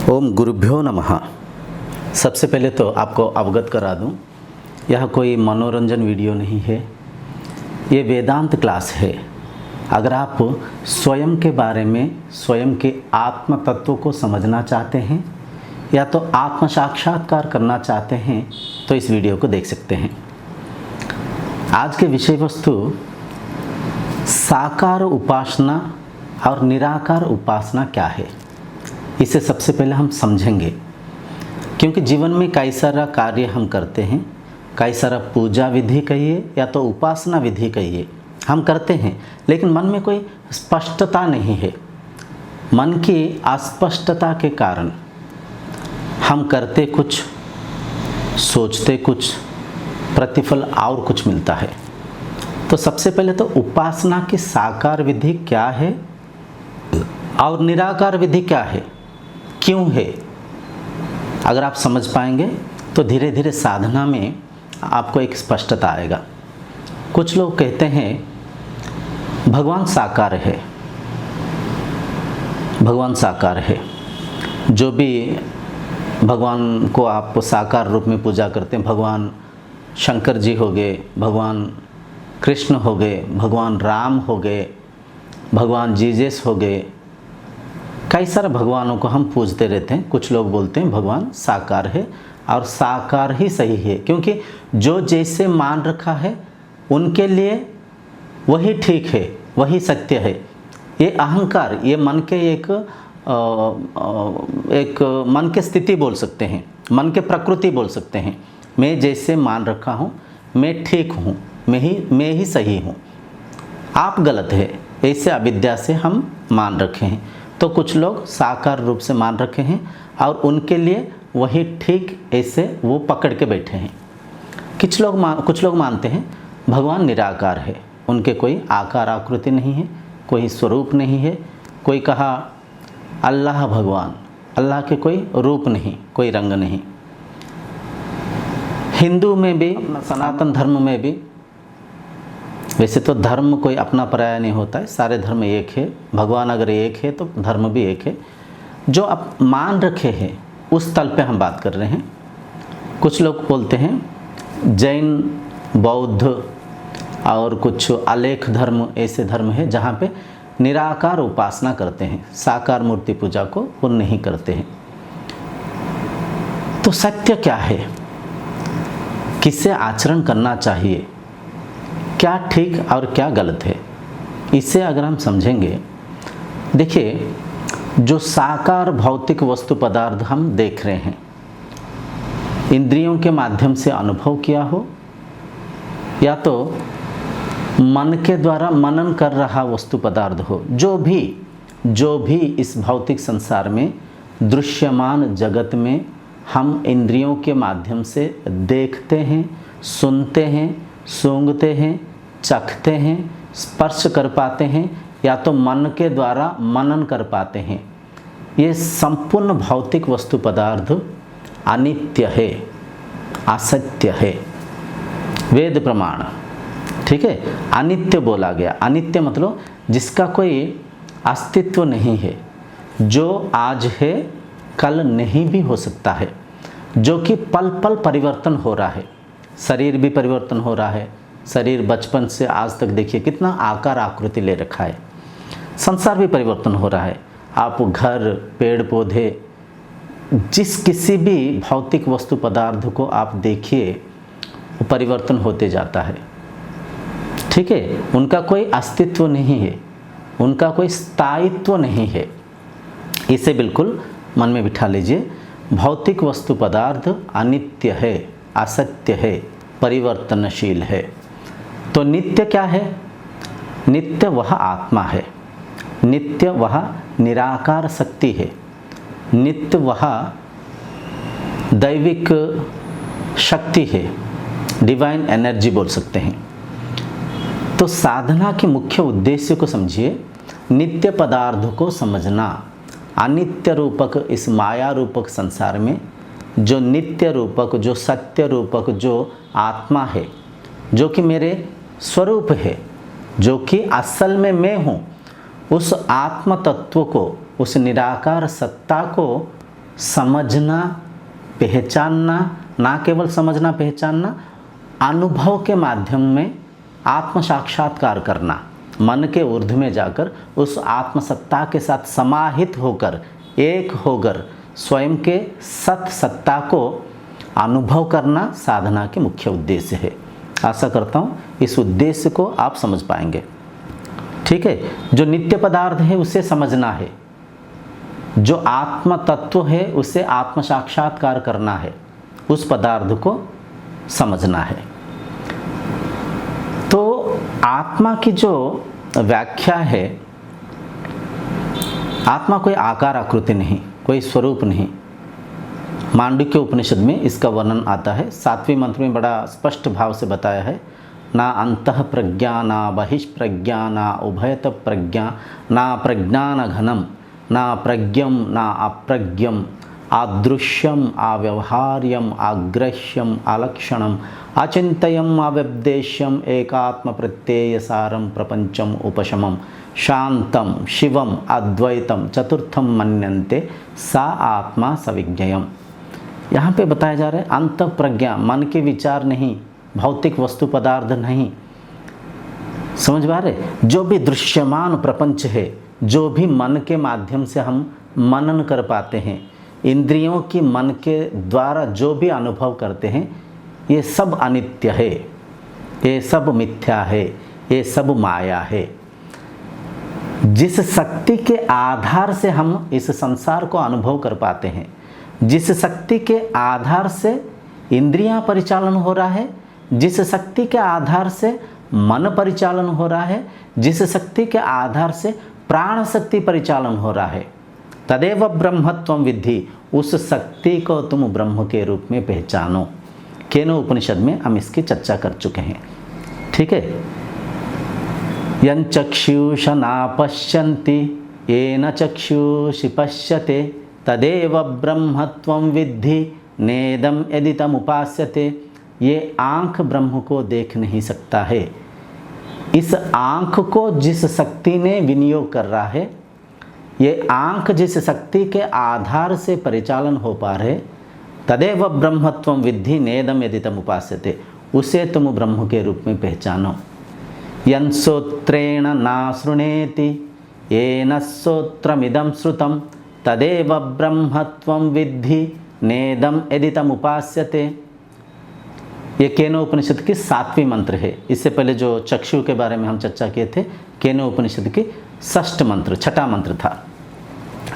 ओम गुरुभ्यो नमः। सबसे पहले तो आपको अवगत करा दूं, यह कोई मनोरंजन वीडियो नहीं है, ये वेदांत क्लास है। अगर आप स्वयं के बारे में, स्वयं के आत्म तत्व को समझना चाहते हैं या तो आत्म साक्षात्कार करना चाहते हैं तो इस वीडियो को देख सकते हैं। आज के विषय वस्तु साकार उपासना और निराकार उपासना क्या है, इसे सबसे पहले हम समझेंगे। क्योंकि जीवन में कई सारा कार्य हम करते हैं, कई सारा पूजा विधि कहिए या तो उपासना विधि कहिए, हम करते हैं, लेकिन मन में कोई स्पष्टता नहीं है। मन की अस्पष्टता के कारण हम करते कुछ, सोचते कुछ, प्रतिफल और कुछ मिलता है। तो सबसे पहले तो उपासना की साकार विधि क्या है और निराकार विधि क्या है, क्यों है, अगर आप समझ पाएंगे तो धीरे धीरे साधना में आपको एक स्पष्टता आएगा। कुछ लोग कहते हैं भगवान साकार है, भगवान साकार है। जो भी भगवान को आप साकार रूप में पूजा करते हैं, भगवान शंकर जी हो गए, भगवान कृष्ण हो गए, भगवान राम हो गए, भगवान जीसस हो गए, कई सारे भगवानों को हम पूजते रहते हैं। कुछ लोग बोलते हैं भगवान साकार है और साकार ही सही है, क्योंकि जो जैसे मान रखा है उनके लिए वही ठीक है, वही सत्य है। ये अहंकार, ये मन के एक मन के स्थिति बोल सकते हैं, मन के प्रकृति बोल सकते हैं। मैं जैसे मान रखा हूँ, मैं ठीक हूँ, मैं ही सही हूँ, आप गलत है, ऐसे अविद्या से हम मान रखे हैं। तो कुछ लोग साकार रूप से मान रखे हैं और उनके लिए वही ठीक, ऐसे वो पकड़ के बैठे हैं। कुछ लोग मानते हैं भगवान निराकार है, उनके कोई आकार आकृति नहीं है, कोई स्वरूप नहीं है। कोई कहा अल्लाह भगवान, अल्लाह के कोई रूप नहीं, कोई रंग नहीं। हिंदू में भी, अपना सनातन धर्म में भी, वैसे तो धर्म कोई अपना पराया नहीं होता है, सारे धर्म एक है। भगवान अगर एक है तो धर्म भी एक है। जो आप मान रखे हैं उस तल पे हम बात कर रहे हैं। कुछ लोग बोलते हैं जैन, बौद्ध और कुछ अलेख धर्म ऐसे धर्म है जहाँ पे निराकार उपासना करते हैं, साकार मूर्ति पूजा को वो नहीं करते हैं। तो सत्य क्या है, किससे आचरण करना चाहिए, क्या ठीक और क्या गलत है, इसे अगर हम समझेंगे। देखिए, जो साकार भौतिक वस्तु पदार्थ हम देख रहे हैं, इंद्रियों के माध्यम से अनुभव किया हो या तो मन के द्वारा मनन कर रहा वस्तु पदार्थ हो, जो भी इस भौतिक संसार में दृश्यमान जगत में हम इंद्रियों के माध्यम से देखते हैं, सुनते हैं, सूंघते हैं, चखते हैं, स्पर्श कर पाते हैं या तो मन के द्वारा मनन कर पाते हैं, ये संपूर्ण भौतिक वस्तु पदार्थ अनित्य है, असत्य है। वेद प्रमाण, ठीक है, अनित्य बोला गया। अनित्य मतलब जिसका कोई अस्तित्व नहीं है, जो आज है कल नहीं भी हो सकता है, जो कि पल पल परिवर्तन हो रहा है। शरीर भी परिवर्तन हो रहा है, शरीर बचपन से आज तक देखिए कितना आकार आकृति ले रखा है। संसार भी परिवर्तन हो रहा है। आप घर, पेड़ पौधे, किसी भी भौतिक वस्तु पदार्थ को आप देखिए, वो परिवर्तन होते जाता है, ठीक है। उनका कोई अस्तित्व नहीं है, उनका कोई स्थायित्व नहीं है। इसे बिल्कुल मन में बिठा लीजिए। भौतिक वस्तु पदार्थ अनित्य है, असत्य है, परिवर्तनशील है। तो नित्य क्या है? नित्य वह आत्मा है, नित्य वह निराकार शक्ति है, नित्य वह दैविक शक्ति है, डिवाइन एनर्जी बोल सकते हैं। तो साधना के मुख्य उद्देश्य को समझिए। नित्य पदार्थ को समझना, अनित्य रूपक इस माया रूपक संसार में जो नित्य रूपक, जो सत्य रूपक, जो आत्मा है, जो कि मेरे स्वरूप है, जो कि असल में मैं हूँ, उस आत्म तत्व को, उस निराकार सत्ता को समझना, पहचानना, ना केवल समझना पहचानना, अनुभव के माध्यम में आत्म साक्षात्कार करना, मन के ऊर्ध्व में जाकर उस आत्मसत्ता के साथ समाहित होकर, एक होकर स्वयं के सत सत्ता को अनुभव करना साधना के मुख्य उद्देश्य है। आशा करता हूँ इस उद्देश्य को आप समझ पाएंगे। ठीक है, जो नित्य पदार्थ है उसे समझना है, जो आत्म तत्व है उसे आत्म साक्षात्कार करना है, उस पदार्थ को समझना है। तो आत्मा की जो व्याख्या है, आत्मा कोई आकार आकृति नहीं, कोई स्वरूप नहीं। मांडुक्य उपनिषद में इसका वर्णन आता है। 7वें मंत्र में बड़ा स्पष्ट भाव से बताया है, ना अंतः प्रज्ञा ना बहिष्प्रज्ञा ना उभयत प्रज्ञा ना प्रज्ञान घनम ना प्रज्ञम ना अप्रज्ञम आदृश्यम अव्यवहार्यम आग्रह्यम अलक्षणम अचिंत्यम अव्यपदेश्यम एकात्म प्रत्ययसारम प्रपंचम उपशमम शांतम शिवम अद्वैतम चतुर्थम मन्यन्ते सा आत्मा सविज्ञेयम। यहाँ पे बताया जा रहा है अंत प्रज्ञा, मन के विचार नहीं, भौतिक वस्तु पदार्थ नहीं। समझ पा रहे? जो भी दृश्यमान प्रपंच है, जो भी मन के माध्यम से हम मनन कर पाते हैं, इंद्रियों की मन के द्वारा जो भी अनुभव करते हैं, ये सब अनित्य है, ये सब मिथ्या है, ये सब माया है। जिस शक्ति के आधार से हम इस संसार को अनुभव कर पाते हैं, जिस शक्ति के आधार से इंद्रियां परिचालन हो रहा है, जिस शक्ति के आधार से मन परिचालन हो रहा है, जिस शक्ति के आधार से प्राण शक्ति परिचालन हो रहा है, तदेव ब्रह्मत्वं विद्धि, उस शक्ति को तुम ब्रह्म के रूप में पहचानो। केनो उपनिषद में हम इसकी चर्चा कर चुके हैं। ठीक है, यं चक्षुष ना पश्यन्ति येन चक्षुषि पश्यते तदेव ब्रह्मत्वं विद्धि नेदम यदि तम उपास्यते। ये आँख ब्रह्म को देख नहीं सकता है। इस आँख को जिस शक्ति ने विनियोग कर रहा है, ये आँख जिस शक्ति के आधार से परिचालन हो पा रहे, तदेव ब्रह्मत्वं विद्धि नेदम यदि तम उपास्यते, उसे तुम ब्रह्म के रूप में पहचानो। यन् श्रोत्रेण ना शृणेति येन श्रोत्रमिदं श्रुतं तदेव ब्रह्मत्वं विद्धि नेदम यदि तम उपास्यते। ये केनो उपनिषद की 7वीं मंत्र है। इससे पहले जो चक्षु के बारे में हम चर्चा किए थे, केनो उपनिषद की 6ठ मंत्र, 6ठा मंत्र था।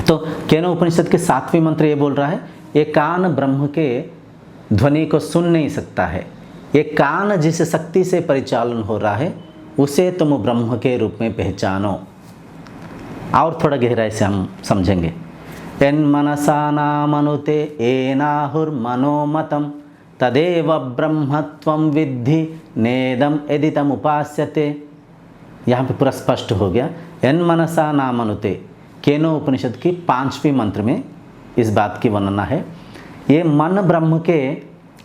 तो केनो उपनिषद के 7वीं मंत्र ये बोल रहा है, ये कान ब्रह्म के ध्वनि को सुन नहीं सकता है। ये कान जिस शक्ति से परिचालन हो रहा है, उसे तुम ब्रह्म के रूप में पहचानो। और थोड़ा गहराई से हम समझेंगे। यन्मनसा नामनुते येनाहुर्मनोमतं तदेव ब्रह्मत्वं विद्धि नेदम यदि तम उपास्यते। यहाँ पे पूरा स्पष्ट हो गया। यन्मनसा नामनुते, केनो उपनिषद की 5वीं मंत्र में इस बात की वर्णना है। ये मन ब्रह्म के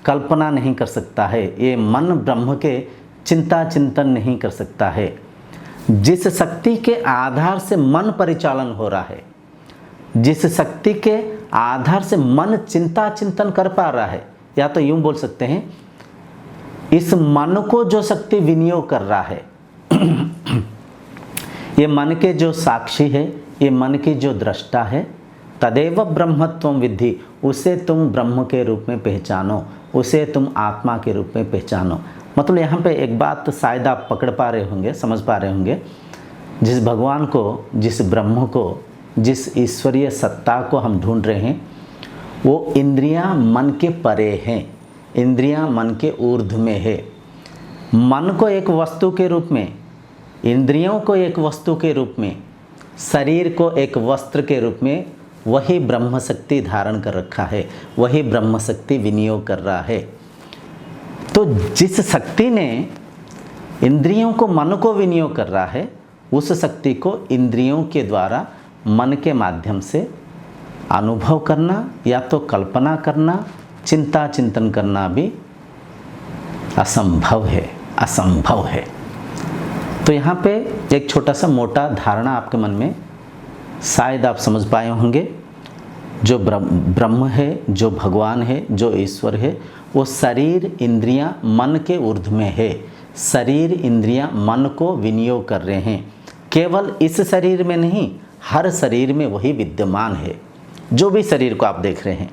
कल्पना नहीं कर सकता है, ये मन ब्रह्म के चिंता चिंतन नहीं कर सकता है। जिस शक्ति के आधार से मन परिचालन हो रहा है, जिस शक्ति के आधार से मन चिंता चिंतन कर पा रहा है, या तो यूं बोल सकते हैं, इस मन को जो शक्ति विनियोग कर रहा है, ये मन के जो साक्षी है, ये मन की जो दृष्टा है, तदेव ब्रह्मत्वं विद्धि, उसे तुम ब्रह्म के रूप में पहचानो, उसे तुम आत्मा के रूप में पहचानो। मतलब यहाँ पे एक बात शायद आप पकड़ पा रहे होंगे, समझ पा रहे होंगे। जिस भगवान को, जिस ब्रह्म को, जिस ईश्वरीय सत्ता को हम ढूंढ रहे हैं, वो इंद्रियां मन के परे हैं, इंद्रियां मन के ऊर्ध्व में है। मन को एक वस्तु के रूप में, इंद्रियों को एक वस्तु के रूप में, शरीर को एक वस्त्र के रूप में वही ब्रह्म शक्ति धारण कर रखा है, वही ब्रह्म शक्ति विनियोग कर रहा है। तो जिस शक्ति ने इंद्रियों को, मन को विनियोग कर रहा है, उस शक्ति को इंद्रियों के द्वारा मन के माध्यम से अनुभव करना या तो कल्पना करना, चिंता चिंतन करना भी असंभव है, असंभव है। तो यहाँ पे एक छोटा सा मोटा धारणा आपके मन में शायद आप समझ पाए होंगे। जो ब्रह्म है, जो भगवान है, जो ईश्वर है, वो शरीर इंद्रियां मन के ऊर्ध्व में है। शरीर इंद्रियां मन को विनियोग कर रहे हैं। केवल इस शरीर में नहीं, हर शरीर में वही विद्यमान है। जो भी शरीर को आप देख रहे हैं,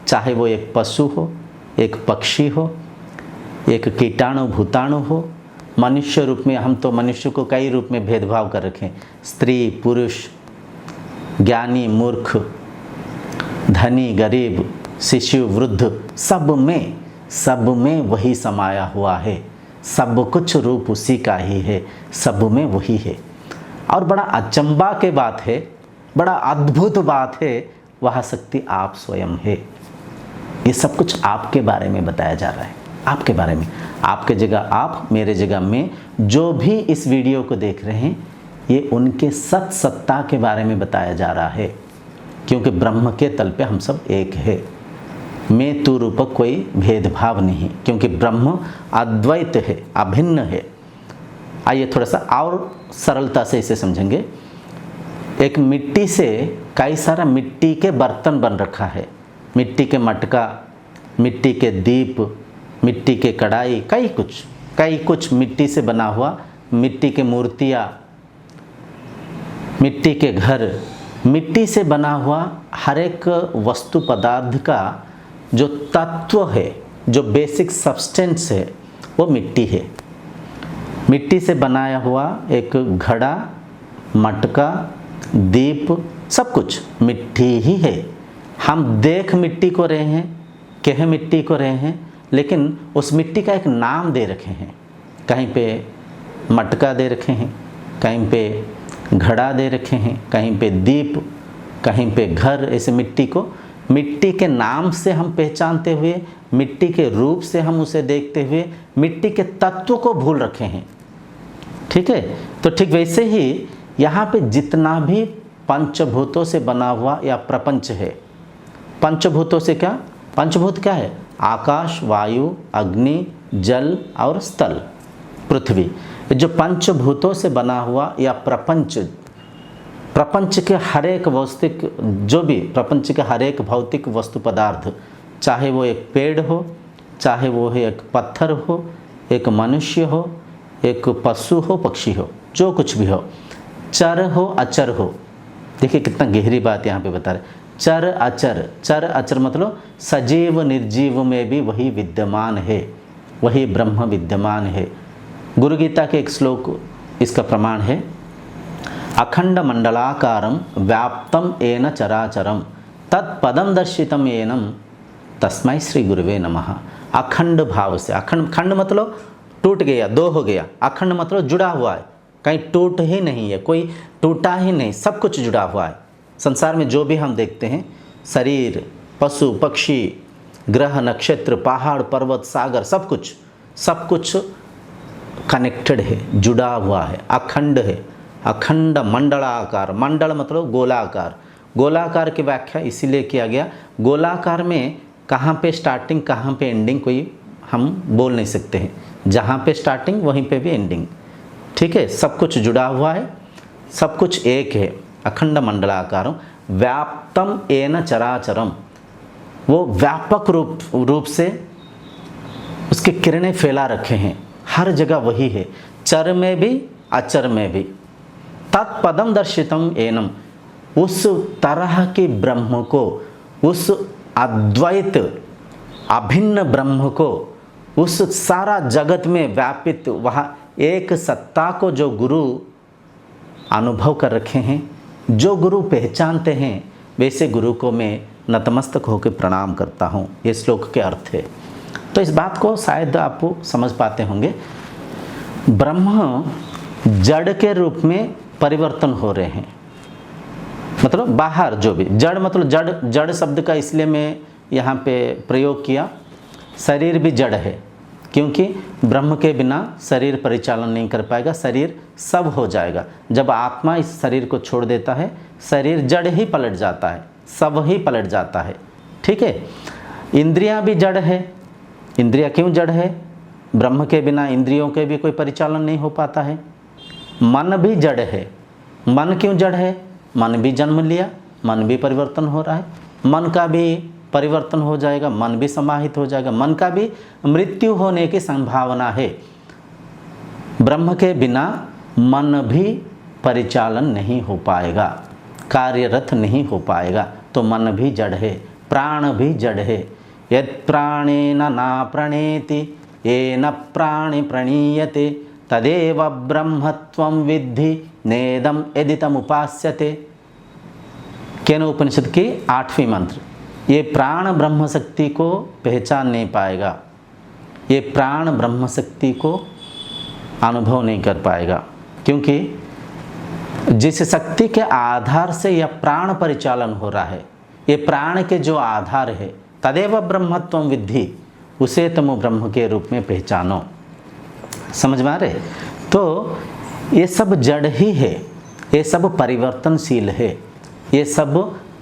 चाहे वो एक पशु हो, एक पक्षी हो, एक कीटाणु भूताणु हो, मनुष्य रूप में, हम तो मनुष्य को कई रूप में भेदभाव कर रखे हैं, स्त्री पुरुष, ज्ञानी मूर्ख, धनी गरीब, शिशु वृद्ध, सब में वही समाया हुआ है। सब कुछ रूप उसी का ही है, सब में वही है। और बड़ा अचंभा के बात है, बड़ा अद्भुत बात है, वह शक्ति आप स्वयं है। ये सब कुछ आपके बारे में बताया जा रहा है, आपके बारे में। आपके जगह आप, मेरे जगह मैं, जो भी इस वीडियो को देख रहे हैं, ये उनके सत्ता के बारे में बताया जा रहा है। क्योंकि ब्रह्म के तल पे हम सब एक है। मैं तू रूपक कोई भेदभाव नहीं, क्योंकि ब्रह्म अद्वैत है, अभिन्न है। आइए थोड़ा सा और सरलता से इसे समझेंगे। एक मिट्टी से कई सारा मिट्टी के बर्तन बन रखा है, मिट्टी के मटका, मिट्टी के दीप, मिट्टी के कढ़ाई, कई कुछ मिट्टी से बना हुआ, मिट्टी के मूर्तियाँ, मिट्टी के घर, मिट्टी से बना हुआ हर एक वस्तु पदार्थ का जो तत्व है, जो बेसिक सब्सटेंस है, वो मिट्टी है। मिट्टी से बनाया हुआ एक घड़ा, मटका, दीप, सब कुछ मिट्टी ही है। हम देख मिट्टी को रहे हैं, कह मिट्टी को रहे हैं, लेकिन उस मिट्टी का एक नाम दे रखे हैं। कहीं पे मटका दे रखे हैं, कहीं पे घड़ा दे रखे हैं, कहीं पे दीप, कहीं पे घर। ऐसे मिट्टी को मिट्टी के नाम से हम पहचानते हुए, मिट्टी के रूप से हम उसे देखते हुए, मिट्टी के तत्व को भूल रखे हैं। ठीक है, तो ठीक वैसे ही यहाँ पे जितना भी पंचभूतों से बना हुआ या प्रपंच है, पंचभूतों से क्या, पंचभूत क्या है? आकाश, वायु, अग्नि, जल और स्थल, पृथ्वी। जो पंचभूतों से बना हुआ या प्रपंच, प्रपंच के हर एक भौतिक, जो भी प्रपंच के हर एक भौतिक वस्तु पदार्थ, चाहे वो एक पेड़ हो, चाहे वो एक पत्थर हो, एक मनुष्य हो, एक पशु हो, पक्षी हो, जो कुछ भी हो, चर हो अचर हो। देखिए कितना गहरी बात यहाँ पे बता रहे। चर अचर मतलब सजीव निर्जीव में भी वही विद्यमान है, वही ब्रह्म विद्यमान है। गुरु गीता के एक श्लोक इसका प्रमाण है, अखंड मंडलाकारं व्याप्तम येन चराचरम तत्पदम दर्शितम येनम तस्मै श्री गुरुवे नमः। अखंड भाव से, अखंड, खंड मतलब टूट गया, दो हो गया, अखंड मतलब जुड़ा हुआ है, कहीं टूट ही नहीं है, कोई टूटा ही नहीं, सब कुछ जुड़ा हुआ है। संसार में जो भी हम देखते हैं, शरीर, पशु पक्षी, ग्रह नक्षत्र, पहाड़ पर्वत, सागर, सब कुछ कनेक्टेड है, जुड़ा हुआ है, अखंड है। अखंड मंडलाकार, मंडल मतलब गोलाकार, गोलाकार की व्याख्या इसीलिए किया गया, गोलाकार में कहाँ पे स्टार्टिंग कहाँ पे एंडिंग कोई हम बोल नहीं सकते हैं, जहाँ पे स्टार्टिंग वहीं पे भी एंडिंग। ठीक है, सब कुछ जुड़ा हुआ है, सब कुछ एक है। अखंड मंडलाकारम व्याप्तम येन चराचरम, वो व्यापक रूप से उसकी किरणें फैला रखे हैं, हर जगह वही है, चर में भी अचर में भी। तत्पदम दर्शितम एनम, उस तरह के ब्रह्म को, उस अद्वैत अभिन्न ब्रह्म को, उस सारा जगत में व्यापित वह एक सत्ता को जो गुरु अनुभव कर रखे हैं, जो गुरु पहचानते हैं, वैसे गुरु को मैं नतमस्तक होकर प्रणाम करता हूँ। ये श्लोक के अर्थ है। तो इस बात को शायद आप समझ पाते होंगे। ब्रह्म जड़ के रूप में परिवर्तन हो रहे हैं, मतलब बाहर जो भी जड़, मतलब जड़ शब्द का इसलिए मैं यहाँ पे प्रयोग किया। शरीर भी जड़ है, क्योंकि ब्रह्म के बिना शरीर परिचालन नहीं कर पाएगा, शरीर सब हो जाएगा। जब आत्मा इस शरीर को छोड़ देता है, शरीर जड़ ही पलट जाता है, सब ही पलट जाता है। ठीक है, इंद्रियां भी जड़ है। इंद्रियां क्यों जड़ है? ब्रह्म के बिना इंद्रियों के भी कोई परिचालन नहीं हो पाता है। मन भी जड़ है। मन क्यों जड़ है? मन भी जन्म लिया, मन भी परिवर्तन हो रहा है। मन का भी परिवर्तन हो जाएगा, मन भी समाहित हो जाएगा, मन का भी मृत्यु होने की संभावना है। ब्रह्म के बिना मन भी परिचालन नहीं हो पाएगा, कार्यरत नहीं हो पाएगा। तो मन भी जड़ है, प्राण भी जड़ है। यत् प्राणेन ना प्रणेति येन प्राणि प्रणीयते तदेव ब्रह्मत्वं विद्धि नेदम यदितम उपास्यते। केन उपनिषद की 8वीं मंत्र। ये प्राण ब्रह्म शक्ति को पहचान नहीं पाएगा, ये प्राण ब्रह्म शक्ति को अनुभव नहीं कर पाएगा, क्योंकि जिस शक्ति के आधार से यह प्राण परिचालन हो रहा है, ये प्राण के जो आधार है, तदेव ब्रह्मत्वं विद्धि, उसे तुम ब्रह्म के रूप में पहचानो। समझ में आ रहे? तो ये सब जड़ ही है, ये सब परिवर्तनशील है, ये सब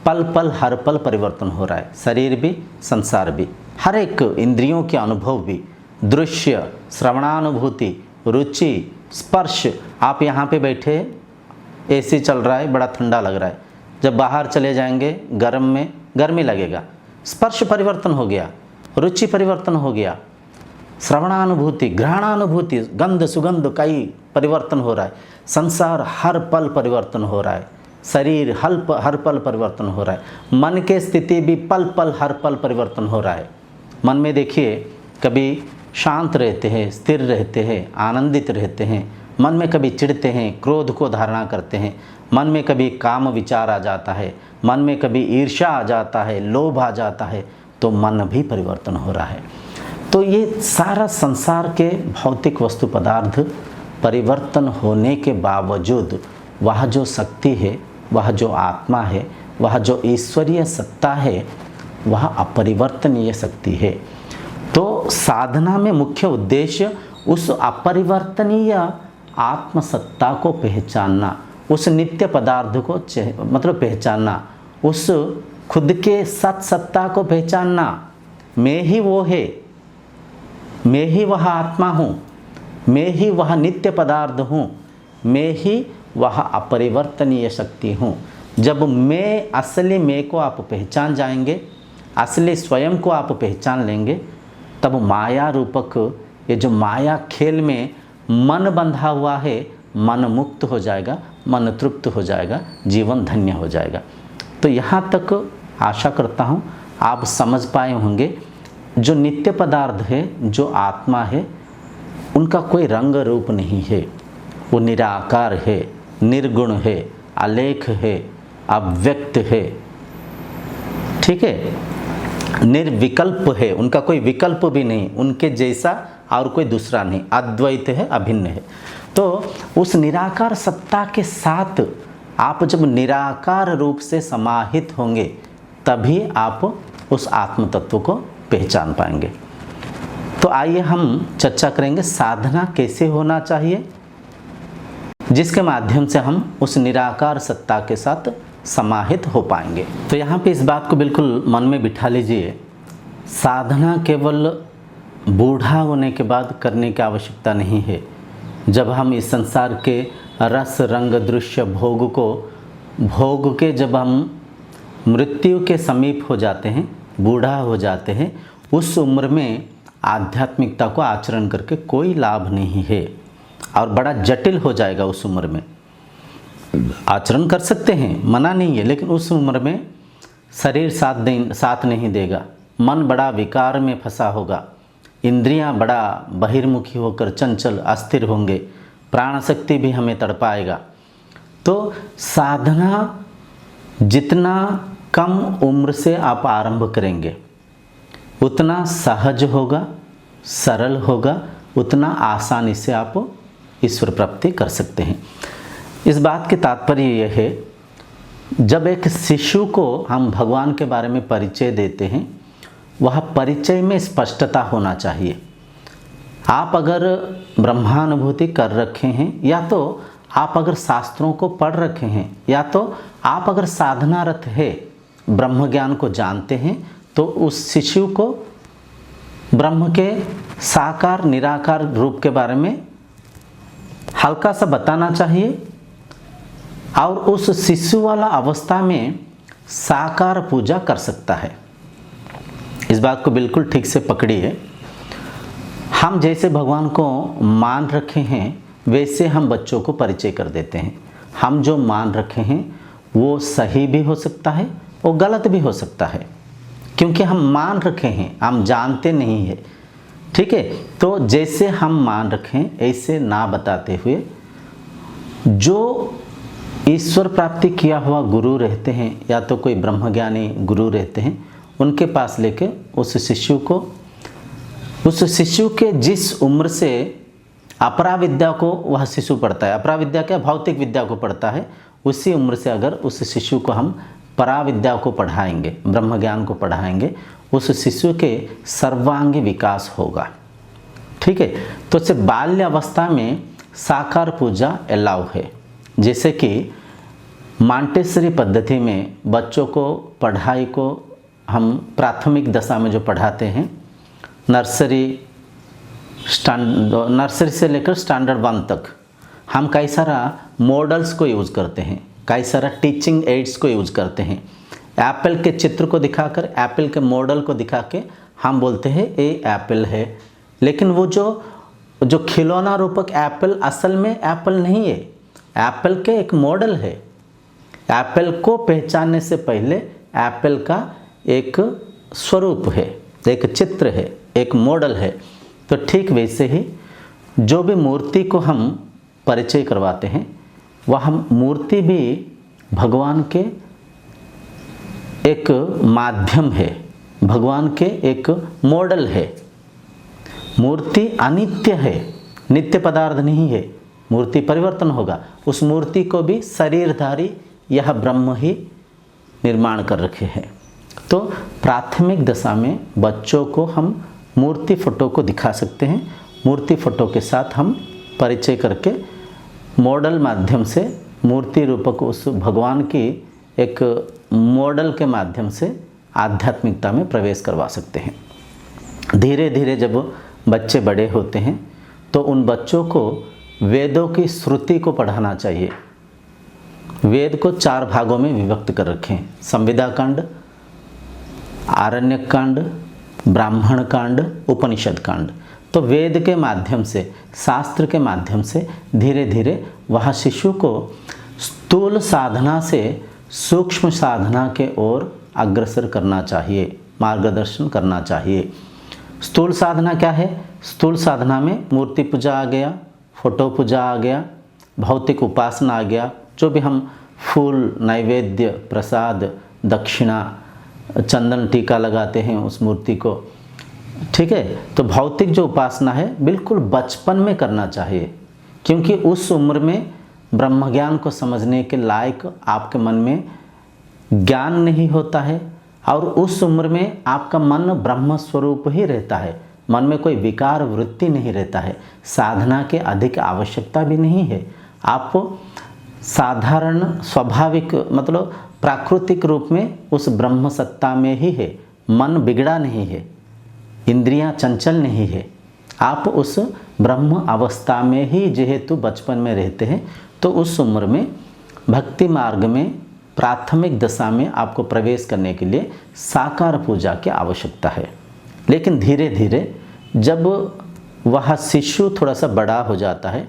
पल पल हर पल परिवर्तन हो रहा है। शरीर भी, संसार भी, हर एक इंद्रियों के अनुभव भी, दृश्य, श्रवणानुभूति, रुचि, स्पर्श। आप यहाँ पे बैठे, एसी चल रहा है, बड़ा ठंडा लग रहा है, जब बाहर चले जाएंगे गर्म में गर्मी लगेगा। स्पर्श परिवर्तन हो गया, रुचि परिवर्तन हो गया, श्रवणानुभूति, ग्रहणानुभूति, गंध सुगंध कई परिवर्तन हो रहा है। संसार हर पल परिवर्तन हो रहा है, शरीर हर पल परिवर्तन हो रहा है, मन के स्थिति भी पल पल हर पल परिवर्तन हो रहा है। मन में देखिए, कभी शांत रहते हैं, स्थिर रहते हैं, आनंदित रहते हैं, मन में कभी चिढ़ते हैं, क्रोध को धारणा करते हैं, मन में कभी काम विचार आ जाता है, मन में कभी ईर्ष्या आ जाता है, लोभ आ जाता है, तो मन भी परिवर्तन हो रहा है। तो ये सारा संसार के भौतिक वस्तु पदार्थ परिवर्तन होने के बावजूद वह जो शक्ति है, वह जो आत्मा है, वह जो ईश्वरीय सत्ता है, वह अपरिवर्तनीय शक्ति है। तो साधना में मुख्य उद्देश्य उस अपरिवर्तनीय आत्मसत्ता को पहचानना, उस नित्य पदार्थ को मतलब पहचानना, उस खुद के सत सत्ता को पहचानना। मैं ही वो है, मैं ही वह आत्मा हूँ, मैं ही वह नित्य पदार्थ हूँ, मैं ही वह अपरिवर्तनीय शक्ति हूँ। जब मैं असली मैं को आप पहचान जाएंगे, असली स्वयं को आप पहचान लेंगे, तब माया रूपक ये जो माया खेल में मन बंधा हुआ है, मन मुक्त हो जाएगा, मन तृप्त हो जाएगा, जीवन धन्य हो जाएगा। तो यहाँ तक आशा करता हूँ आप समझ पाए होंगे। जो नित्य पदार्थ है, जो आत्मा है, उनका कोई रंग रूप नहीं है, वो निराकार है, निर्गुण है, अलेख है, अव्यक्त है, ठीक है, निर्विकल्प है, उनका कोई विकल्प भी नहीं, उनके जैसा और कोई दूसरा नहीं, अद्वैत है, अभिन्न है। तो उस निराकार सत्ता के साथ आप जब निराकार रूप से समाहित होंगे, तभी आप उस आत्म तत्व को पहचान पाएंगे। तो आइए हम चर्चा करेंगे साधना कैसे होना चाहिए, जिसके माध्यम से हम उस निराकार सत्ता के साथ समाहित हो पाएंगे। तो यहाँ पे इस बात को बिल्कुल मन में बिठा लीजिए, साधना केवल बूढ़ा होने के बाद करने की आवश्यकता नहीं है। जब हम इस संसार के रस रंग दृश्य भोग के जब हम मृत्यु के समीप हो जाते हैं, बूढ़ा हो जाते हैं, उस उम्र में आध्यात्मिकता को आचरण करके कोई लाभ नहीं है और बड़ा जटिल हो जाएगा। उस उम्र में आचरण कर सकते हैं, मना नहीं है, लेकिन उस उम्र में शरीर साथ नहीं देगा, मन बड़ा विकार में फंसा होगा, इंद्रियां बड़ा बहिर्मुखी होकर चंचल अस्थिर होंगे, प्राण शक्ति भी हमें तड़पाएगा। तो साधना जितना कम उम्र से आप आरंभ करेंगे, उतना सहज होगा, सरल होगा, उतना आसानी से आप ईश्वर प्राप्ति कर सकते हैं। इस बात की तात्पर्य यह है, जब एक शिशु को हम भगवान के बारे में परिचय देते हैं, वह परिचय में स्पष्टता होना चाहिए। आप अगर ब्रह्मानुभूति कर रखे हैं, या तो आप अगर शास्त्रों को पढ़ रखे हैं, या तो आप अगर साधनारत है, ब्रह्म ज्ञान को जानते हैं, तो उस शिशु को ब्रह्म के साकार निराकार रूप के बारे में हल्का सा बताना चाहिए। और उस शिशु वाला अवस्था में साकार पूजा कर सकता है। इस बात को बिल्कुल ठीक से पकड़िए। हम जैसे भगवान को मान रखे हैं वैसे हम बच्चों को परिचय कर देते हैं। हम जो मान रखे हैं वो सही भी हो सकता है और गलत भी हो सकता है, क्योंकि हम मान रखे हैं, हम जानते नहीं है। ठीक है, तो जैसे हम मान रखें ऐसे ना बताते हुए जो ईश्वर प्राप्ति किया हुआ गुरु रहते हैं या तो कोई ब्रह्मज्ञानी गुरु रहते हैं, उनके पास लेके उस शिशु के जिस उम्र से अपरा विद्या को वह शिशु पढ़ता है, अपरा विद्या क्या, भौतिक विद्या को पढ़ता है, उसी उम्र से अगर उस शिशु को हम परा विद्या को पढ़ाएंगे, ब्रह्म ज्ञान को पढ़ाएंगे, उस शिशु के सर्वांगी विकास होगा। ठीक है, तो से बाल्य अवस्था में साकार पूजा अलाउ है। जैसे कि मांटेसरी पद्धति में बच्चों को पढ़ाई को हम प्राथमिक दशा में जो पढ़ाते हैं, नर्सरी से लेकर स्टैंडर्ड 1 तक हम कई सारा मॉडल्स को यूज़ करते हैं, कई सारा टीचिंग एड्स को यूज़ करते हैं। एप्पल के चित्र को दिखाकर, एप्पल के मॉडल को दिखा के हम बोलते हैं ये एप्पल है, लेकिन वो जो खिलौना रूपक एप्पल असल में एप्पल नहीं है, एप्पल के एक मॉडल है। एप्पल को पहचानने से पहले एप्पल का एक स्वरूप है, एक चित्र है, एक मॉडल है। तो ठीक वैसे ही जो भी मूर्ति को हम परिचय करवाते हैं, वह मूर्ति भी भगवान के एक माध्यम है, भगवान के एक मॉडल है। मूर्ति अनित्य है, नित्य पदार्थ नहीं है, मूर्ति परिवर्तन होगा। उस मूर्ति को भी शरीरधारी यह ब्रह्म ही निर्माण कर रखे हैं। तो प्राथमिक दशा में बच्चों को हम मूर्ति फोटो को दिखा सकते हैं, मूर्ति फोटो के साथ हम परिचय करके मॉडल माध्यम से मूर्ति रूपक उस भगवान की एक मॉडल के माध्यम से आध्यात्मिकता में प्रवेश करवा सकते हैं। धीरे धीरे जब बच्चे बड़े होते हैं तो उन बच्चों को वेदों की श्रुति को पढ़ाना चाहिए। वेद को 4 भागों में विभक्त कर रखें, संविदा कांड, आरण्यक कांड, ब्राह्मण कांड, उपनिषद कांड। तो वेद के माध्यम से, शास्त्र के माध्यम से धीरे धीरे वह शिशु को स्थूल साधना से सूक्ष्म साधना के ओर अग्रसर करना चाहिए, मार्गदर्शन करना चाहिए। स्थूल साधना क्या है? स्थूल साधना में मूर्ति पूजा आ गया, फोटो पूजा आ गया, भौतिक उपासना आ गया, जो भी हम फूल, नैवेद्य, प्रसाद, दक्षिणा, चंदन टीका लगाते हैं उस मूर्ति को। ठीक है, तो भौतिक जो उपासना है बिल्कुल बचपन में करना चाहिए, क्योंकि उस उम्र में ब्रह्म ज्ञान को समझने के लायक आपके मन में ज्ञान नहीं होता है, और उस उम्र में आपका मन ब्रह्म स्वरूप ही रहता है, मन में कोई विकार वृत्ति नहीं रहता है, साधना के अधिक आवश्यकता भी नहीं है। आप साधारण स्वाभाविक मतलब प्राकृतिक रूप में उस ब्रह्म सत्ता में ही है, मन बिगड़ा नहीं है, इंद्रियां चंचल नहीं है, आप उस ब्रह्म अवस्था में ही जेहेतु बचपन में रहते हैं, तो उस उम्र में भक्ति मार्ग में प्राथमिक दशा में आपको प्रवेश करने के लिए साकार पूजा की आवश्यकता है। लेकिन धीरे धीरे जब वह शिशु थोड़ा सा बड़ा हो जाता है,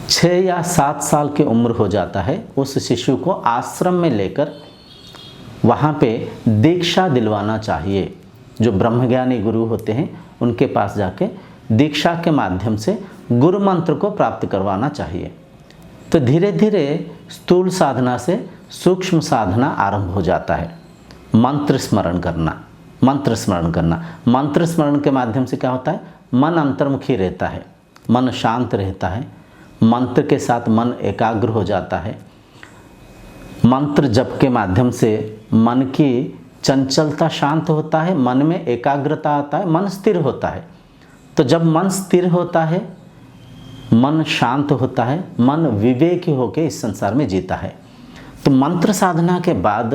6 या 7 साल की उम्र हो जाता है, उस शिशु को आश्रम में लेकर वहाँ पे दीक्षा दिलवाना चाहिए। जो ब्रह्मज्ञानी गुरु होते हैं उनके पास जाके दीक्षा के माध्यम से गुरु मंत्र को प्राप्त करवाना चाहिए। तो धीरे धीरे स्थूल साधना से सूक्ष्म साधना आरंभ हो जाता है। मंत्र स्मरण करना, मंत्र स्मरण करना, मंत्र स्मरण के माध्यम से क्या होता है? मन अंतर्मुखी रहता है, मन शांत रहता है, मंत्र के साथ मन एकाग्र हो जाता है। मंत्र जप के माध्यम से मन की चंचलता शांत होता है, मन में एकाग्रता आता है, मन स्थिर होता है। तो जब मन स्थिर होता है, मन शांत होता है, मन विवेकी होकर इस संसार में जीता है। तो मंत्र साधना के बाद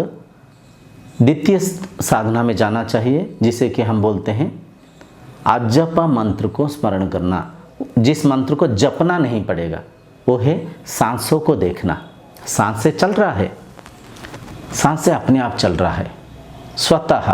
द्वितीय साधना में जाना चाहिए, जिसे कि हम बोलते हैं अजप मंत्र को स्मरण करना। जिस मंत्र को जपना नहीं पड़ेगा, वो है सांसों को देखना। सांसें चल रहा है, सांसें अपने आप चल रहा है, स्वतः,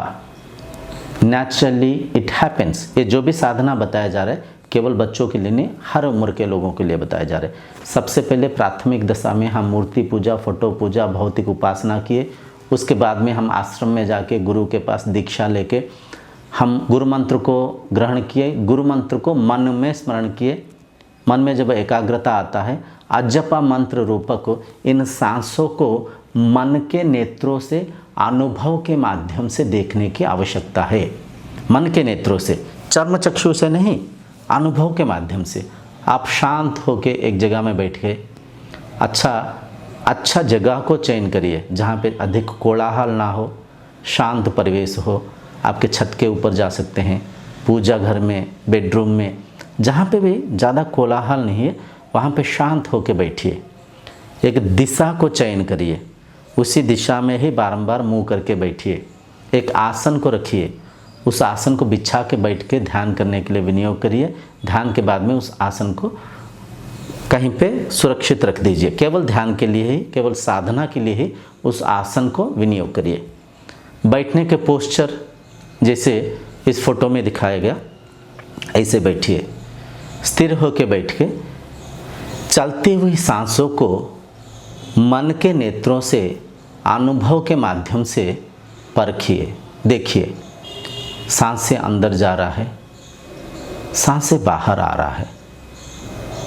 नेचुरली इट हैपेंस। ये जो भी साधना बताया जा रहा है केवल बच्चों के लिए नहीं, हर उम्र के लोगों के लिए बताया जा रहा है। सबसे पहले प्राथमिक दशा में हम मूर्ति पूजा, फोटो पूजा, भौतिक उपासना किए। उसके बाद में हम आश्रम में जाके गुरु के पास दीक्षा लेके हम गुरु मंत्र को ग्रहण किए, गुरु मंत्र को मन में स्मरण किए। मन में जब एकाग्रता आता है, अजपा मंत्र रूपक इन सांसों को मन के नेत्रों से, अनुभव के माध्यम से देखने की आवश्यकता है। मन के नेत्रों से, चर्म चक्षु से नहीं, अनुभव के माध्यम से। आप शांत होके एक जगह में बैठ के अच्छा जगह को चयन करिए जहाँ पे अधिक कोलाहल ना हो, शांत परिवेश हो। आपके छत के ऊपर जा सकते हैं, पूजा घर में, बेडरूम में, जहाँ पे भी ज़्यादा कोलाहल नहीं है वहाँ पे शांत होके बैठिए। एक दिशा को चयन करिए, उसी दिशा में ही बारंबार मुँह करके बैठिए। एक आसन को रखिए, उस आसन को बिछा के बैठ के ध्यान करने के लिए विनियोग करिए। ध्यान के बाद में उस आसन को कहीं पे सुरक्षित रख दीजिए। केवल ध्यान के लिए ही, केवल साधना के लिए ही उस आसन को विनियोग करिए। बैठने के पोस्चर जैसे इस फोटो में दिखाया गया, ऐसे बैठिए। स्थिर होकर बैठ के चलती हुई सांसों को मन के नेत्रों से, अनुभव के माध्यम से परखिए, देखिए। सांसें अंदर जा रहा है, सांसें बाहर आ रहा है,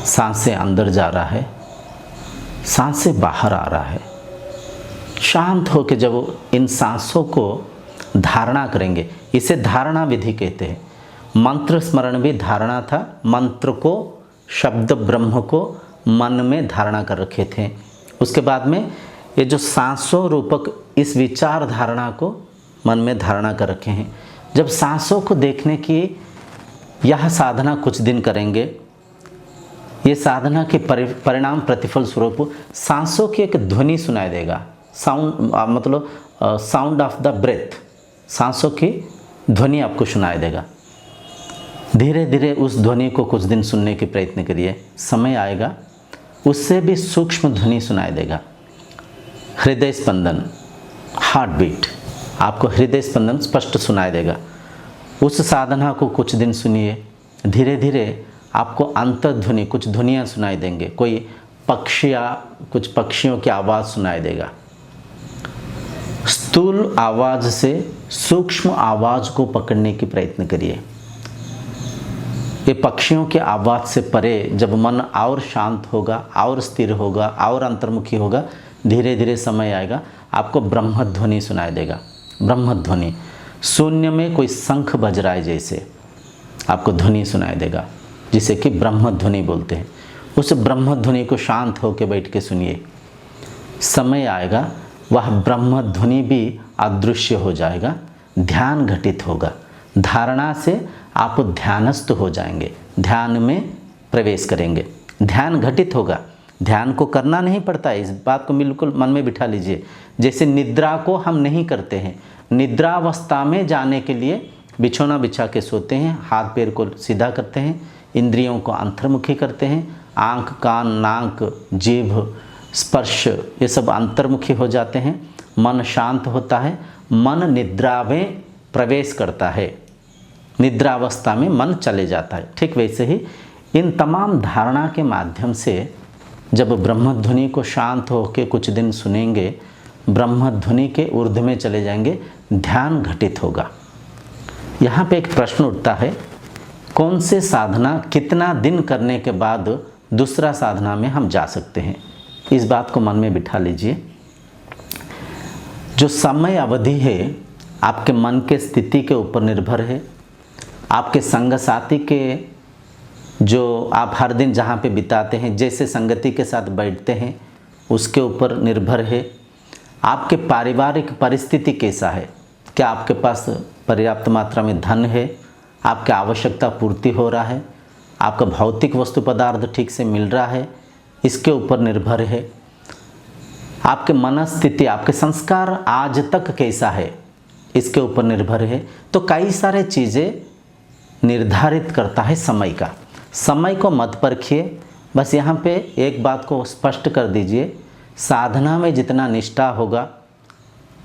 सांसें अंदर जा रहा है, सांसें बाहर आ रहा है। शांत होकर जब इन सांसों को धारणा करेंगे, इसे धारणा विधि कहते हैं। मंत्र स्मरण भी धारणा था। मंत्र को, शब्द ब्रह्म को मन में धारणा कर रखे थे। उसके बाद में ये जो सांसों रूपक इस विचार धारणा को मन में धारणा कर रखे हैं। जब सांसों को देखने की यह साधना कुछ दिन करेंगे, ये साधना के परिणाम प्रतिफल स्वरूप सांसों की एक ध्वनि सुनाई देगा। साउंड मतलब साउंड ऑफ द ब्रेथ, सांसों की ध्वनि आपको सुनाई देगा। धीरे धीरे उस ध्वनि को कुछ दिन सुनने के प्रयत्न करिए। समय आएगा उससे भी सूक्ष्म ध्वनि सुनाई देगा। हृदय स्पंदन, हार्ट बीट, आपको हृदय स्पंदन स्पष्ट सुनाई देगा। उस साधना को कुछ दिन सुनिए। धीरे धीरे आपको अंतर्ध्वनि, कुछ ध्वनियाँ सुनाई देंगे। कोई कुछ पक्षियों की आवाज़ सुनाई देगा। स्थूल आवाज़ से सूक्ष्म आवाज़ को पकड़ने की प्रयत्न करिए। ये पक्षियों की आवाज़ से परे जब मन और शांत होगा, और स्थिर होगा, और अंतर्मुखी होगा, धीरे धीरे समय आएगा आपको ब्रह्मध्वनि सुनाई देगा। ब्रह्मध्वनि, शून्य में कोई शंख बज रहा है जैसे आपको ध्वनि सुनाई देगा, जिसे कि ब्रह्मध्वनि बोलते हैं। उस ब्रह्मध्वनि को शांत होकर बैठ के सुनिए। समय आएगा वह ब्रह्मध्वनि भी अदृश्य हो जाएगा, ध्यान घटित होगा। धारणा से आप ध्यानस्थ हो जाएंगे, ध्यान में प्रवेश करेंगे, ध्यान घटित होगा। ध्यान को करना नहीं पड़ता है, इस बात को बिल्कुल मन में बिठा लीजिए। जैसे निद्रा को हम नहीं करते हैं, निद्रावस्था में जाने के लिए बिछौना बिछा के सोते हैं, हाथ पैर को सीधा करते हैं, इंद्रियों को अंतर्मुखी करते हैं, आँख, कान, नाक, जीभ, स्पर्श, ये सब अंतर्मुखी हो जाते हैं। मन शांत होता है, मन निद्रा में प्रवेश करता है, निद्रावस्था में मन चले जाता है। ठीक वैसे ही इन तमाम धारणा के माध्यम से जब ब्रह्मध्वनि को शांत होकर कुछ दिन सुनेंगे, ब्रह्मध्वनि के ऊर्ध्व में चले जाएंगे, ध्यान घटित होगा। यहाँ पे एक प्रश्न उठता है, कौन से साधना कितना दिन करने के बाद दूसरा साधना में हम जा सकते हैं? इस बात को मन में बिठा लीजिए। जो समय अवधि है आपके मन के स्थिति के ऊपर निर्भर है, आपके संग साथी के, जो आप हर दिन जहाँ पे बिताते हैं, जैसे संगति के साथ बैठते हैं, उसके ऊपर निर्भर है। आपके पारिवारिक परिस्थिति कैसा है, क्या आपके पास पर्याप्त मात्रा में धन है, आपकी आवश्यकता पूर्ति हो रहा है, आपका भौतिक वस्तु पदार्थ ठीक से मिल रहा है, इसके ऊपर निर्भर है। आपके मनस्थिति, आपके संस्कार आज तक कैसा है, इसके ऊपर निर्भर है। तो कई सारे चीज़ें निर्धारित करता है समय का। समय को मत परखिए, बस यहाँ पे एक बात को स्पष्ट कर दीजिए, साधना में जितना निष्ठा होगा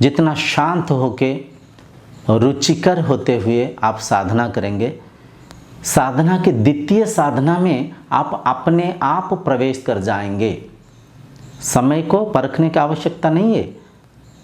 जितना शांत होके रुचिकर होते हुए आप साधना करेंगे, साधना के द्वितीय साधना में आप अपने आप प्रवेश कर जाएंगे। समय को परखने की आवश्यकता नहीं है।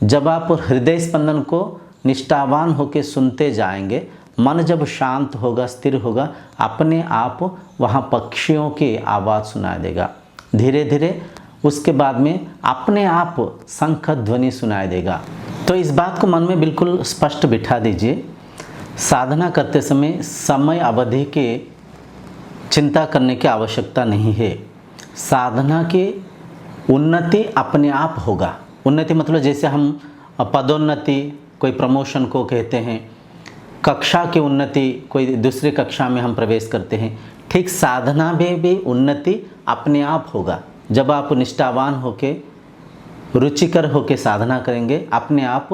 जब आप हृदय स्पंदन को निष्ठावान होकर सुनते जाएंगे, मन जब शांत होगा, स्थिर होगा, अपने आप वहाँ पक्षियों की आवाज़ सुनाई देगा। धीरे धीरे उसके बाद में अपने आप शंख ध्वनि सुनाई देगा। तो इस बात को मन में बिल्कुल स्पष्ट बिठा दीजिए, साधना करते समय समय अवधि की चिंता करने की आवश्यकता नहीं है। साधना की उन्नति अपने आप होगा। उन्नति मतलब जैसे हम पदोन्नति कोई प्रमोशन को कहते हैं, कक्षा की उन्नति कोई दूसरी कक्षा में हम प्रवेश करते हैं, ठीक साधना में भी उन्नति अपने आप होगा। जब आप निष्ठावान होके रुचिकर होके साधना करेंगे, अपने आप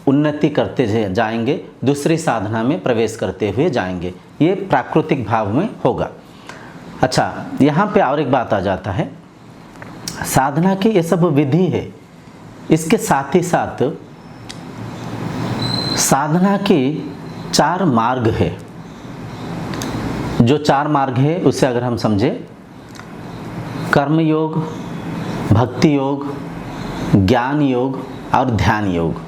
उन्नति करते जाएंगे, दूसरी साधना में प्रवेश करते हुए जाएंगे। ये प्राकृतिक भाव में होगा। अच्छा, यहाँ पे और एक बात आ जाता है, साधना की ये सब विधि है, इसके साथ ही साथ साधना की 4 मार्ग है। जो 4 मार्ग है उसे अगर हम समझे, कर्म योग, भक्ति योग, ज्ञान योग और ध्यान योग,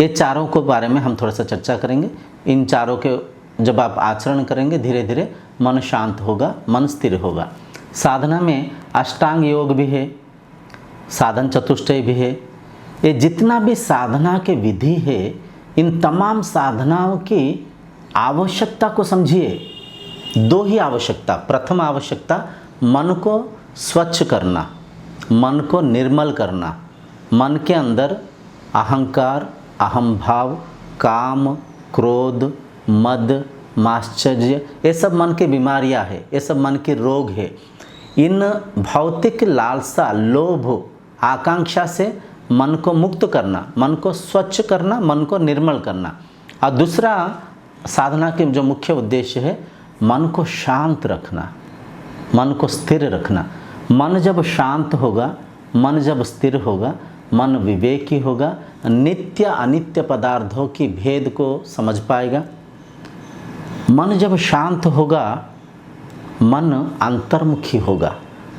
ये चारों के बारे में हम थोड़ा सा चर्चा करेंगे। इन चारों के जब आप आचरण करेंगे, धीरे धीरे मन शांत होगा, मन स्थिर होगा। साधना में अष्टांग योग भी है, साधन चतुष्टय भी है। ये जितना भी साधना के विधि है, इन तमाम साधनाओं की आवश्यकता को समझिए। 2 ही आवश्यकता। प्रथम आवश्यकता मन को स्वच्छ करना, मन को निर्मल करना। मन के अंदर अहंकार, अहम भाव, काम, क्रोध, मद, माश्चर्य, ये सब मन की बीमारियां है, ये सब मन के रोग है। इन भौतिक लालसा, लोभ, आकांक्षा से मन को मुक्त करना, मन को स्वच्छ करना, मन को निर्मल करना। और दूसरा साधना के जो मुख्य उद्देश्य है, मन को शांत रखना, मन को स्थिर रखना। मन जब शांत होगा, मन जब स्थिर होगा, मन विवेकी होगा, नित्य अनित्य पदार्थों की भेद को समझ पाएगा। मन जब शांत होगा, मन अंतर्मुखी होगा,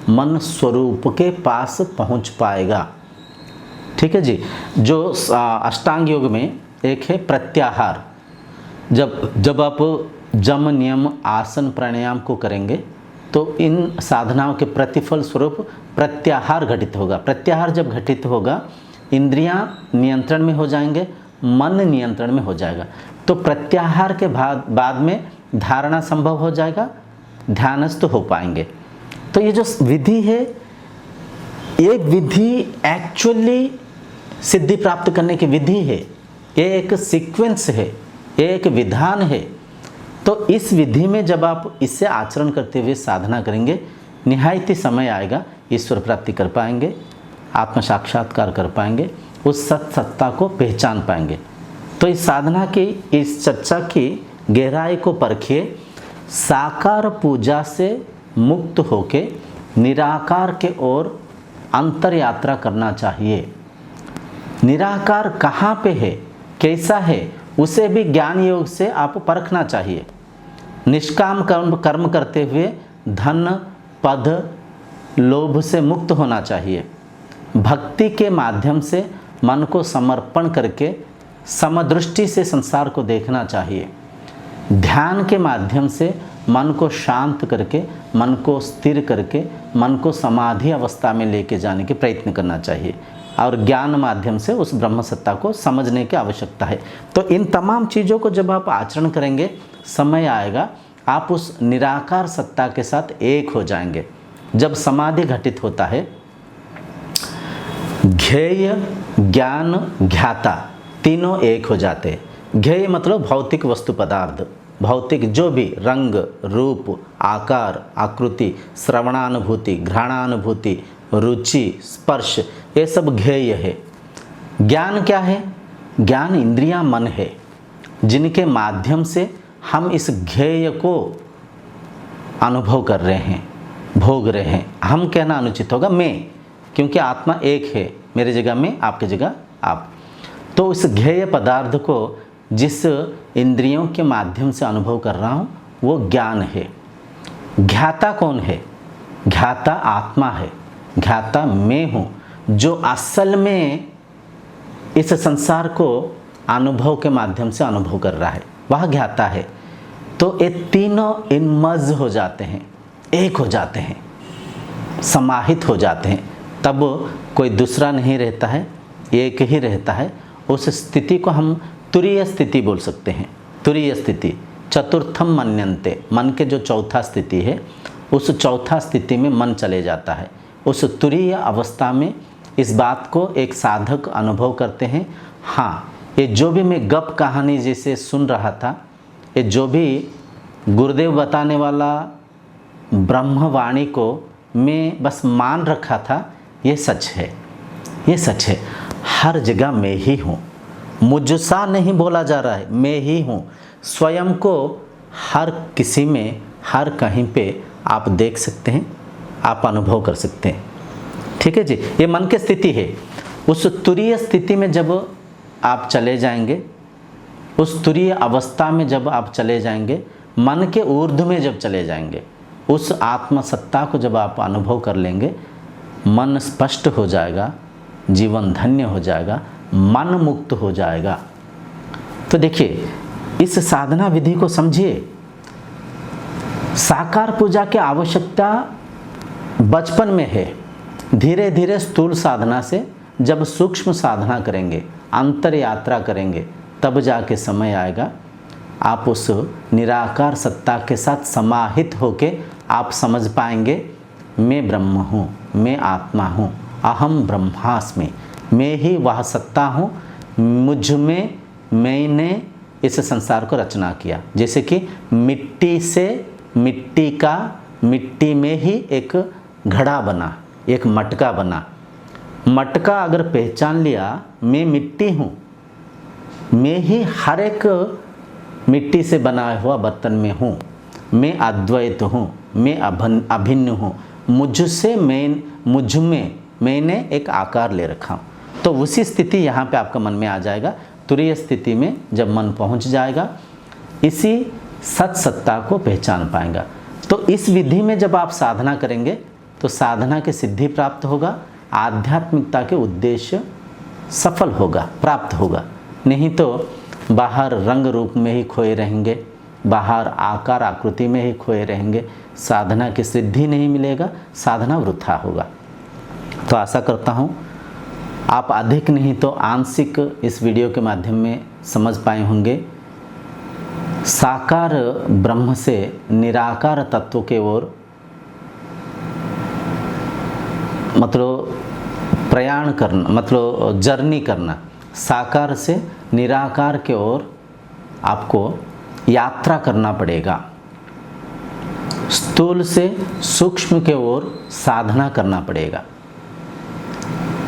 मन स्वरूप के पास पहुंच पाएगा। ठीक है जी। जो अष्टांग योग में एक है प्रत्याहार। जब आप जम, नियम, आसन, प्राणायाम को करेंगे तो इन साधनाओं के प्रतिफल स्वरूप प्रत्याहार घटित होगा। प्रत्याहार जब घटित होगा, इंद्रियां नियंत्रण में हो जाएंगे, मन नियंत्रण में हो जाएगा। तो प्रत्याहार के बाद में धारणा संभव हो जाएगा, ध्यानस्थ हो पाएंगे। तो ये जो विधि है, ये विधि एक्चुअली सिद्धि प्राप्त करने की विधि है। ये एक सीक्वेंस है, ये एक विधान है। तो इस विधि में जब आप इससे आचरण करते हुए साधना करेंगे, निहायती समय आएगा, ईश्वर प्राप्ति कर पाएंगे, आत्म साक्षात्कार कर पाएंगे, उस सत्ता को पहचान पाएंगे। तो इस साधना की, इस चर्चा की गहराई को परखिए। साकार पूजा से मुक्त होके निराकार के ओर अंतर यात्रा करना चाहिए। निराकार कहाँ पे है, कैसा है, उसे भी ज्ञान योग से आप परखना चाहिए। निष्काम कर्म करते हुए धन, पद, लोभ से मुक्त होना चाहिए। भक्ति के माध्यम से मन को समर्पण करके समदृष्टि से संसार को देखना चाहिए। ध्यान के माध्यम से मन को शांत करके, मन को स्थिर करके, मन को समाधि अवस्था में लेके जाने के प्रयत्न करना चाहिए। और ज्ञान माध्यम से उस ब्रह्म सत्ता को समझने की आवश्यकता है। तो इन तमाम चीज़ों को जब आप आचरण करेंगे, समय आएगा आप उस निराकार सत्ता के साथ एक हो जाएंगे। जब समाधि घटित होता है, ध्येय, ज्ञान, ज्ञाता तीनों एक हो जाते हैं। ध्येय मतलब भौतिक वस्तु पदार्थ, भौतिक जो भी रंग, रूप, आकार, आकृति, श्रवणानुभूति, घ्राणानुभूति, रुचि, स्पर्श, ये सब ध्येय है। ज्ञान क्या है? ज्ञान इंद्रियां, मन है, जिनके माध्यम से हम इस ध्येय को अनुभव कर रहे हैं, भोग रहे हैं। हम कहना अनुचित होगा मैं, क्योंकि आत्मा एक है, मेरी जगह मैं, आपकी जगह आप। तो उस ज्ञेय पदार्थ को जिस इंद्रियों के माध्यम से अनुभव कर रहा हूँ वो ज्ञान है। ज्ञाता कौन है? ज्ञाता आत्मा है, ज्ञाता मैं हूँ, जो असल में इस संसार को अनुभव के माध्यम से अनुभव कर रहा है, वह ज्ञाता है। तो ये तीनों इनमर्ज हो जाते हैं, एक हो जाते हैं, समाहित हो जाते हैं, तब कोई दूसरा नहीं रहता है, एक ही रहता है। उस स्थिति को हम तुरीय स्थिति बोल सकते हैं। तुरीय स्थिति, चतुर्थम मन्यन्ते, मन के जो चौथा स्थिति है, उस चौथा स्थिति में मन चले जाता है। उस तुरीय अवस्था में इस बात को एक साधक अनुभव करते हैं। हाँ, ये जो भी मैं गप कहानी जैसे सुन रहा था, ये जो भी गुरुदेव बताने वाला ब्रह्मवाणी को मैं बस मान रखा था, ये सच है, ये सच है। हर जगह मैं ही हूँ, मुझसा नहीं बोला जा रहा है, मैं ही हूँ। स्वयं को हर किसी में, हर कहीं पे आप देख सकते हैं, आप अनुभव कर सकते हैं। ठीक है जी, ये मन की स्थिति है। उस तुरीय स्थिति में जब आप चले जाएंगे, उस तुरीय अवस्था में जब आप चले जाएंगे, मन के ऊर्ध्व में जब चले जाएंगे, उस आत्मसत्ता को जब आप अनुभव कर लेंगे, मन स्पष्ट हो जाएगा, जीवन धन्य हो जाएगा, मन मुक्त हो जाएगा। तो देखिए, इस साधना विधि को समझिए। साकार पूजा की आवश्यकता बचपन में है। धीरे धीरे स्थूल साधना से जब सूक्ष्म साधना करेंगे, अंतर यात्रा करेंगे, तब जाके समय आएगा आप उस निराकार सत्ता के साथ समाहित होके आप समझ पाएंगे, मैं ब्रह्म हूँ, मैं आत्मा हूँ, अहम ब्रह्मास्मि, मैं ही वह सत्ता हूँ, मुझ में मैंने इस संसार को रचना किया। जैसे कि मिट्टी से मिट्टी में ही एक घड़ा बना, एक मटका बना। मटका अगर पहचान लिया, मैं मिट्टी हूँ, मैं ही हर एक मिट्टी से बनाया हुआ बर्तन में हूँ, मैं अद्वैत हूँ, मैं अभिन्न हूँ, मुझ में मैंने एक आकार ले रखा हूँ। तो उसी स्थिति यहाँ पे आपका मन में आ जाएगा। तुरीय स्थिति में जब मन पहुँच जाएगा, इसी सत सत्ता को पहचान पाएगा। तो इस विधि में जब आप साधना करेंगे तो साधना की सिद्धि प्राप्त होगा, आध्यात्मिकता के उद्देश्य सफल होगा, प्राप्त होगा। नहीं तो बाहर रंग रूप में ही खोए रहेंगे, बाहर आकार आकृति में ही खोए रहेंगे, साधना की सिद्धि नहीं मिलेगा, साधना वृथा होगा। तो आशा करता हूँ आप अधिक नहीं तो आंशिक इस वीडियो के माध्यम में समझ पाए होंगे। साकार ब्रह्म से निराकार तत्व के ओर मतलब प्रयाण करना, मतलब जर्नी करना, साकार से निराकार के ओर आपको यात्रा करना पड़ेगा। स्थूल से सूक्ष्म के ओर साधना करना पड़ेगा,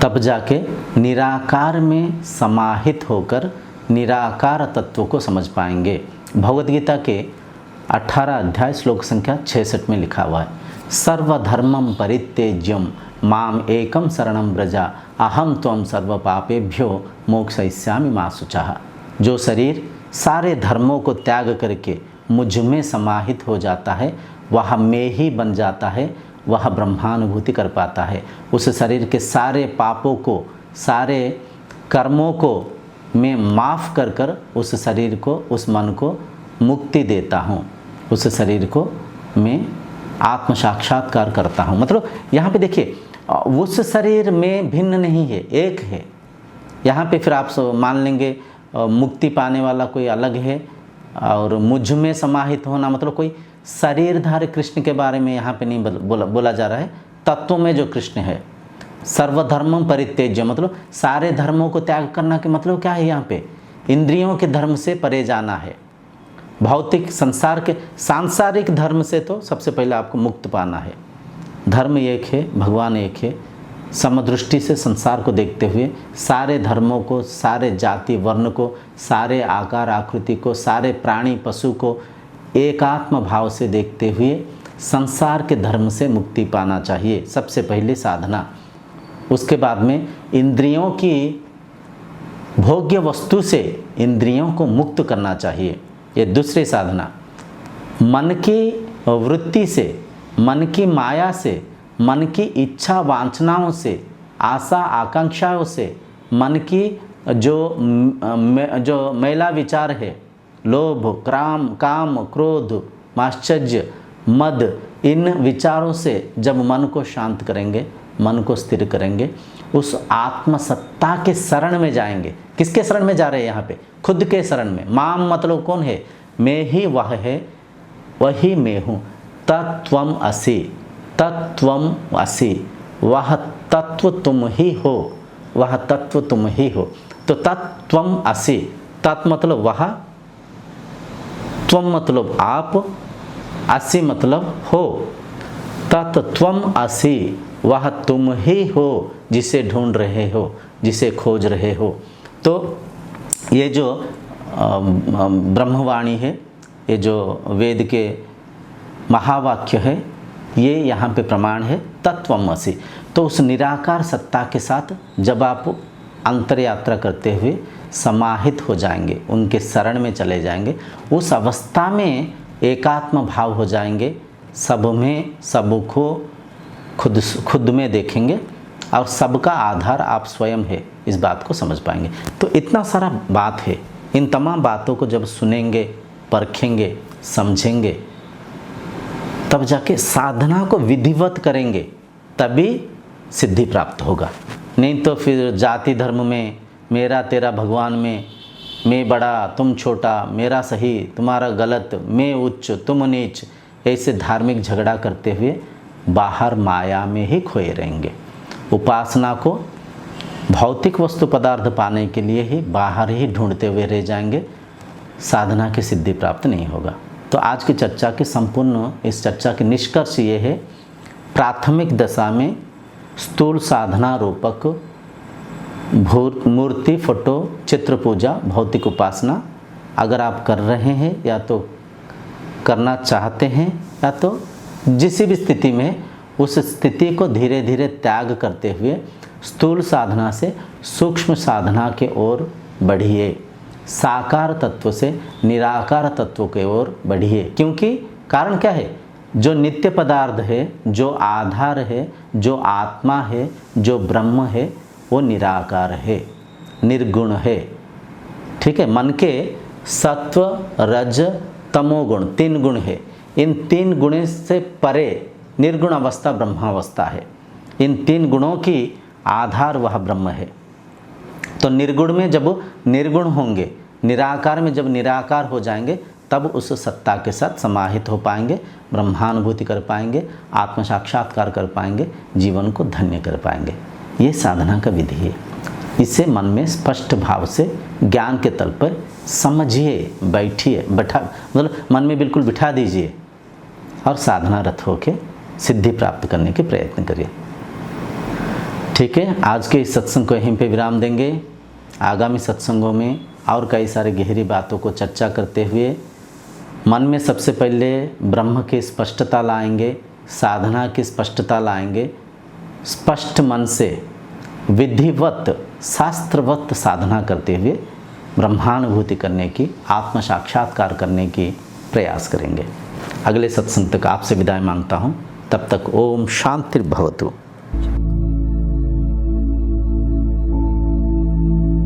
तब जाके निराकार में समाहित होकर निराकार तत्व को समझ पाएंगे। भगवद गीता के 18 अध्याय श्लोक संख्या 66 में लिखा हुआ है, सर्वधर्मं परित्यज्यं माम एकम शरणं व्रजा अहम त्वं सर्व पापेभ्यो मोक्षयिष्यामि मा शुचः। जो शरीर सारे धर्मों को त्याग करके मुझ में समाहित हो जाता है, वह मैं ही बन जाता है, वह ब्रह्मानुभूति कर पाता है। उस शरीर के सारे पापों को, सारे कर्मों को मैं माफ़ कर कर उस शरीर को, उस मन को मुक्ति देता हूँ, उस शरीर को मैं आत्म साक्षात्कार करता हूँ। मतलब यहाँ पे देखिए, उस शरीर में भिन्न नहीं है, एक है। यहाँ पे फिर आप मान लेंगे मुक्ति पाने वाला कोई अलग है और मुझ में समाहित होना मतलब कोई शरीरधारी कृष्ण के बारे में यहाँ पे नहीं बोला जा रहा है। तत्व में जो कृष्ण है, सर्वधर्मं परित्यज्य मतलब सारे धर्मों को त्याग करना के मतलब क्या है? यहाँ पे इंद्रियों के धर्म से परे जाना है। भौतिक संसार के सांसारिक धर्म से तो सबसे पहले आपको मुक्त पाना है। धर्म एक है, भगवान एक है। समदृष्टि से संसार को देखते हुए सारे धर्मों को, सारे जाति वर्ण को, सारे आकार आकृति को, सारे प्राणी पशु को एकात्म भाव से देखते हुए संसार के धर्म से मुक्ति पाना चाहिए। सबसे पहले साधना। उसके बाद में इंद्रियों की भोग्य वस्तु से इंद्रियों को मुक्त करना चाहिए। ये दूसरी साधना। मन की वृत्ति से, मन की माया से, मन की इच्छा वांछनाओं से, आशा आकांक्षाओं से, मन की जो मैला विचार है, लोभ, काम, क्रोध, माश्चर्य, मद, इन विचारों से जब मन को शांत करेंगे, मन को स्थिर करेंगे, उस आत्मसत्ता के शरण में जाएंगे। किसके शरण में जा रहे हैं यहाँ पे? खुद के शरण में। माम मतलब कौन है? मैं ही वह है, वही मैं हूँ। तत्त्वम असि, तत्त्वम असि, वह तत्व तुम ही हो, वह तत्व तुम ही हो। तो तत्त्वम असि, तत् मतलब वह, त्वम मतलब आप, असि मतलब हो। तत्त्वम असि, वह तुम ही हो जिसे ढूंढ रहे हो, जिसे खोज रहे हो। तो ये जो ब्रह्मवाणी है, ये जो वेद के महावाक्य है, ये यहाँ पे प्रमाण है तत्त्वमसि। तो उस निराकार सत्ता के साथ जब आप अंतर यात्रा करते हुए समाहित हो जाएंगे, उनके शरण में चले जाएंगे, उस अवस्था में एकात्म भाव हो जाएंगे। सब में सबको खुद में देखेंगे और सबका आधार आप स्वयं है, इस बात को समझ पाएंगे। तो इतना सारा बात है, इन तमाम बातों को जब सुनेंगे, परखेंगे, समझेंगे, तब जाके साधना को विधिवत करेंगे, तभी सिद्धि प्राप्त होगा। नहीं तो फिर जाति धर्म में, मेरा तेरा भगवान में, मैं बड़ा तुम छोटा, मेरा सही तुम्हारा गलत, मैं उच्च तुम नीच, ऐसे धार्मिक झगड़ा करते हुए बाहर माया में ही खोए रहेंगे। उपासना को भौतिक वस्तु पदार्थ पाने के लिए ही बाहर ही ढूंढते हुए रह जाएंगे, साधना की सिद्धि प्राप्त नहीं होगा। तो आज की चर्चा की संपूर्ण इस चर्चा के निष्कर्ष ये है, प्राथमिक दशा में स्थूल साधना रूपक मूर्ति, फोटो, चित्र पूजा, भौतिक उपासना अगर आप कर रहे हैं या तो करना चाहते हैं, या तो जिस भी स्थिति में उस स्थिति को धीरे धीरे त्याग करते हुए स्थूल साधना से सूक्ष्म साधना के ओर बढ़िए, साकार तत्व से निराकार तत्व के ओर बढ़िए। क्योंकि कारण क्या है? जो नित्य पदार्थ है, जो आधार है, जो आत्मा है, जो ब्रह्म है, वो निराकार है, निर्गुण है। ठीक है? मन के सत्व, रज, तमोगुण 3 गुण है। इन 3 गुणों से परे निर्गुण अवस्था ब्रह्मावस्था है। इन 3 गुणों की आधार वह ब्रह्म है। तो निर्गुण में जब निर्गुण होंगे, निराकार में जब निराकार हो जाएंगे, तब उस सत्ता के साथ समाहित हो पाएंगे, ब्रह्मानुभूति कर पाएंगे, आत्म साक्षात्कार कर पाएंगे, जीवन को धन्य कर पाएंगे। ये साधना का विधि है। इसे मन में स्पष्ट भाव से ज्ञान के तल पर समझिए, बैठिए, मतलब मन में बिल्कुल बिठा दीजिए और साधनारत होके सिद्धि प्राप्त करने के प्रयत्न करिए। ठीक है, आज के इस सत्संग को यहीं पे विराम देंगे। आगामी सत्संगों में और कई सारे गहरी बातों को चर्चा करते हुए मन में सबसे पहले ब्रह्म की स्पष्टता लाएंगे, साधना की स्पष्टता लाएंगे। स्पष्ट मन से विधिवत, शास्त्रवत साधना करते हुए ब्रह्मानुभूति करने की, आत्म साक्षात्कार करने की प्रयास करेंगे। अगले सत्संग तक आपसे विदाई मांगता हूँ। तब तक ओम शांतिर्भवतु।